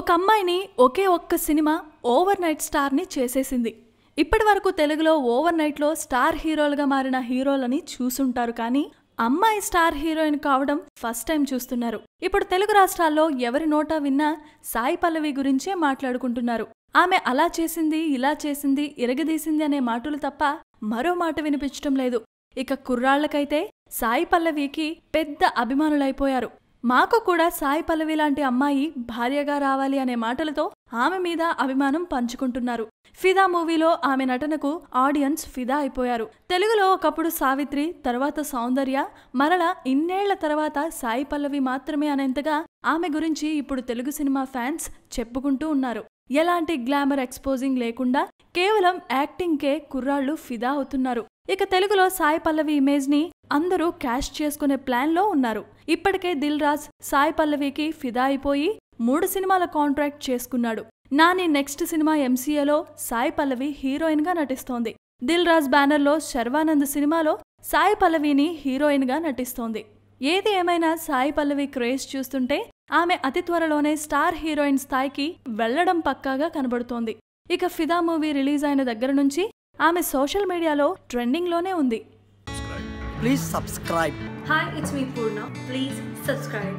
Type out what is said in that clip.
ఒక అమ్మాయిని ఒకే ఒక్క సినిమా ఓవర్ నైట్ స్టార్ని చేసేసింది. ఇప్పటి వరకు తెలుగులో ఓవర్ నైట్లో స్టార్ హీరోలుగా మారిన హీరోలని చూసుంటారు, కానీ అమ్మాయి స్టార్ హీరోయిన్ కావడం ఫస్ట్ టైం చూస్తున్నారు. ఇప్పుడు తెలుగు రాష్ట్రాల్లో ఎవరి నోటా విన్నా సాయి పల్లవి గురించే మాట్లాడుకుంటున్నారు. ఆమె అలా చేసింది, ఇలా చేసింది, ఇరగదీసింది అనే మాటలు తప్ప మరో మాట వినిపించటం లేదు. ఇక కుర్రాళ్లకైతే సాయి పల్లవికి పెద్ద అభిమానులైపోయారు. మాకు కూడా సాయి పల్లవి లాంటి అమ్మాయి భార్యగా రావాలి అనే మాటలతో ఆమె మీద అభిమానం పంచుకుంటున్నారు. ఫిదా మూవీలో ఆమె నటనకు ఆడియన్స్ ఫిదా అయిపోయారు. తెలుగులో ఒకప్పుడు సావిత్రి, తర్వాత సౌందర్య, మరలా ఇన్నేళ్ల తర్వాత సాయి పల్లవి మాత్రమే అనేంతగా ఆమె గురించి ఇప్పుడు తెలుగు సినిమా ఫ్యాన్స్ చెప్పుకుంటూ ఉన్నారు. ఎలాంటి గ్లామర్ ఎక్స్పోజింగ్ లేకుండా కేవలం యాక్టింగ్కే కుర్రాళ్లు ఫిదా అవుతున్నారు. ఇక తెలుగులో సాయి పల్లవి ఇమేజ్ ని అందరూ క్యాష్ చేసుకునే ప్లాన్ లో ఉన్నారు. ఇప్పటికే దిల్ రాజ్ సాయి పల్లవికి ఫిదా అయిపోయి 3 సినిమాల కాంట్రాక్ట్ చేసుకున్నాడు. Nani next cinema ఎంసీఏలో Sai Pallavi heroine గా నటిస్తోంది. దిల్ రాజ్ బ్యానర్ లో శర్వానంద్ సినిమాలో సాయి పల్లవిని హీరోయిన్ గా నటిస్తోంది. ఏది ఏమైనా సాయి పల్లవి క్రేజ్ చూస్తుంటే ఆమె అతి త్వరలోనే స్టార్ హీరోయిన్ స్థాయికి వెళ్లడం పక్కాగా కనబడుతోంది. ఇక ఫిదా మూవీ రిలీజ్ అయిన దగ్గర నుంచి ఆమె సోషల్ మీడియాలో ట్రెండింగ్ లోనే ఉంది. Please subscribe. Hi, it's me Purna. Please subscribe.